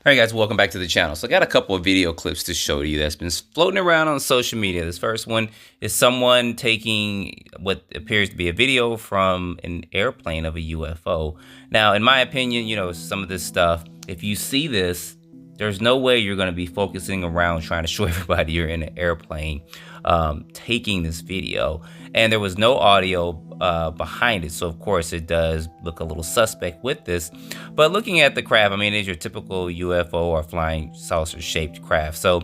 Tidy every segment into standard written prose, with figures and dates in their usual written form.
Alright guys, welcome back to the channel. So I got a couple of video clips to show you that's been floating around on social media. This first one is someone taking what appears to be a video from an airplane of a UFO. Now, in my opinion, some of this stuff, if you see this, there's no way you're going to be focusing around trying to show everybody you're in an airplane taking this video. And there was no audio behind it. So, of course, it does look a little suspect with this. But looking at the craft, I mean, it's your typical UFO or flying saucer-shaped craft. So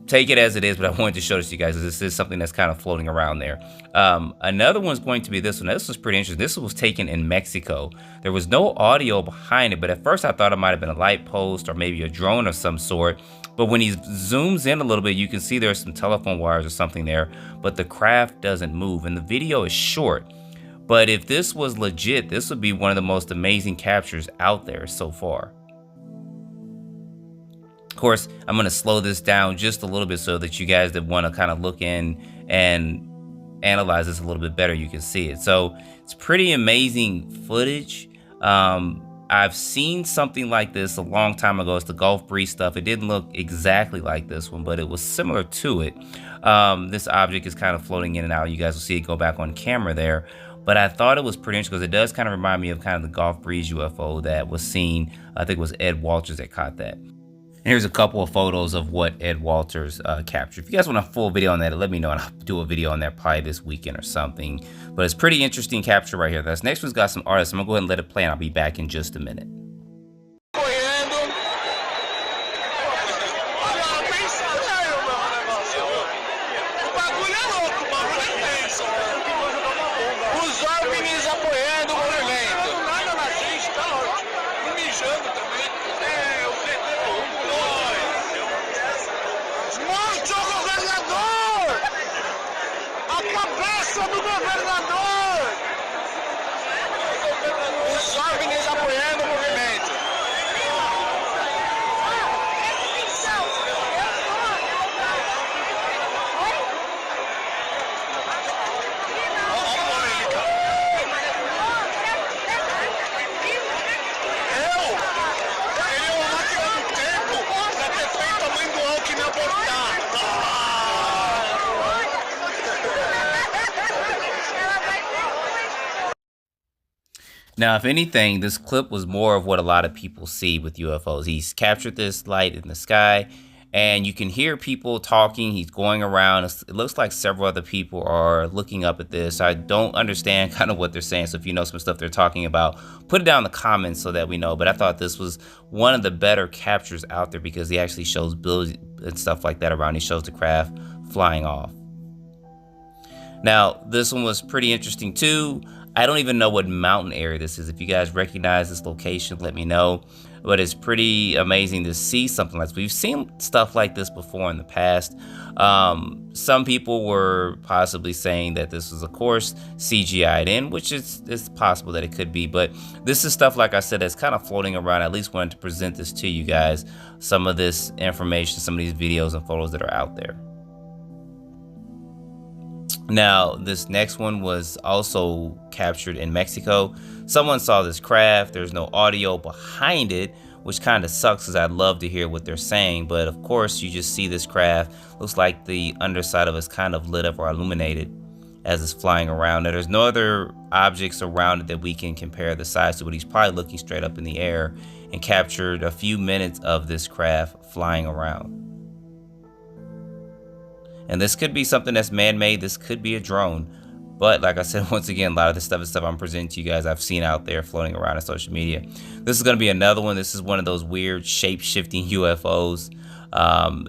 take it as it is, but I wanted to show this to you guys. This is something that's kind of floating around there. Another one's going to be this one. This was pretty interesting. This was taken in Mexico. There was no audio behind it, but at first I thought it might have been a light post or maybe a drone of some sort. But when he zooms in a little bit, you can see there's some telephone wires or something there, but the craft doesn't move. And the video is short. But if this was legit, this would be one of the most amazing captures out there so far. Of course, I'm going to slow this down just a little bit so that you guys that want to kind of look in and analyze this a little bit better, you can see it. So it's pretty amazing footage. I've seen something like this a long time ago. It's the Gulf Breeze stuff. It didn't look exactly like this one, but it was similar to it. This object is kind of floating in and out. You guys will see it go back on camera there. But I thought it was pretty interesting because it does kind of remind me of kind of the Gulf Breeze UFO that was seen. I think it was Ed Walters that caught that. And here's a couple of photos of what Ed Walters captured. If you guys want a full video on that, let me know and I'll do a video on that probably this weekend or something. But it's pretty interesting capture right here. This next one's got some artists. I'm gonna go ahead and let it play and I'll be back in just a minute. Do governador! Os jovens apoiando o movimento. Eu uma máquina do tempo pra ter feito a mãe do Alckmin abortar. Now, if anything, this clip was more of what a lot of people see with UFOs. He's captured this light in the sky, and you can hear people talking. He's going around. It looks like several other people are looking up at this. I don't understand kind of what they're saying, so if you know some stuff they're talking about, put it down in the comments so that we know. But I thought this was one of the better captures out there because he actually shows builds and stuff like that around. He shows the craft flying off. Now, this one was pretty interesting too. I don't even know what mountain area this is. If you guys recognize this location, let me know. But it's pretty amazing to see something like this. We've seen stuff like this before in the past. Some people were possibly saying that this was, of course, CGI'd in, which it's possible that it could be. But this is stuff, like I said, that's kind of floating around. I at least wanted to present this to you guys. Some of this information, some of these videos and photos that are out there. Now, this next one was also captured in Mexico. Someone saw this craft. There's no audio behind it, which kind of sucks because I'd love to hear what they're saying. But of course, you just see this craft. Looks like the underside of it's kind of lit up or illuminated as it's flying around. Now, there's no other objects around it that we can compare the size to, but he's probably looking straight up in the air and captured a few minutes of this craft flying around. And this could be something that's man-made. This could be a drone. But like I said, once again, a lot of this stuff is stuff I'm presenting to you guys I've seen out there floating around on social media. This is going to be another one. This is one of those weird shape-shifting UFOs.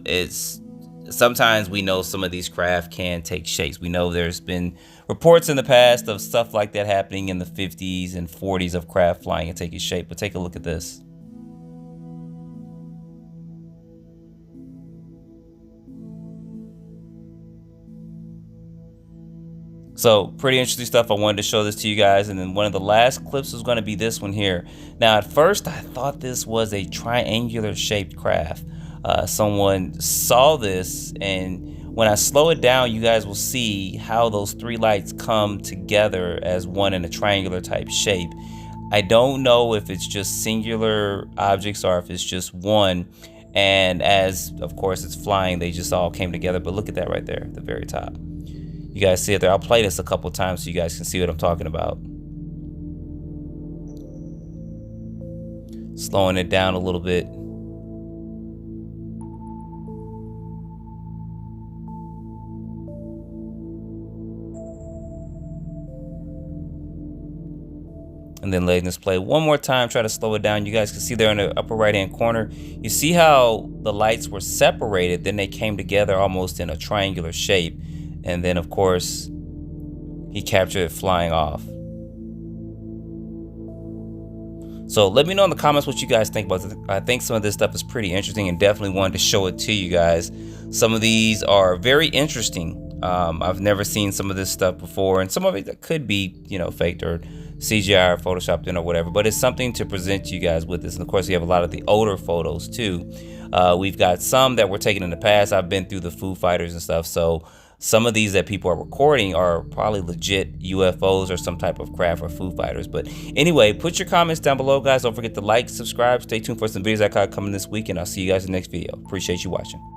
It's sometimes we know some of these craft can take shapes. We know there's been reports in the past of stuff like that happening in the 50s and 40s of craft flying and taking shape. But take a look at this. So pretty interesting stuff. I wanted to show this to you guys. And then one of the last clips was going to be this one here. Now, at first, I thought this was a triangular shaped craft. Someone saw this, and when I slow it down, you guys will see how those three lights come together as one in a triangular type shape. I don't know if it's just singular objects or if it's just one. And as, of course, it's flying, they just all came together. But look at that right there at the very top. You guys see it there. I'll play this a couple times so you guys can see what I'm talking about. Slowing it down a little bit. And then letting this play one more time, try to slow it down. You guys can see there in the upper right hand corner, you see how the lights were separated, then they came together almost in a triangular shape. And then of course, he captured it flying off. So let me know in the comments what you guys think about this. I think some of this stuff is pretty interesting and definitely wanted to show it to you guys. Some of these are very interesting. I've never seen some of this stuff before, and some of it could be, you know, faked or CGI or photoshopped in or whatever, but it's something to present you guys with this. And of course, we have a lot of the older photos too. We've got some that were taken in the past. I've been through the Foo Fighters and stuff, so some of these that people are recording are probably legit UFOs or some type of craft or Foo Fighters. But anyway, put your comments down below, guys. Don't forget to like, subscribe, stay tuned for some videos that got coming this week, and I'll see you guys in the next video. Appreciate you watching.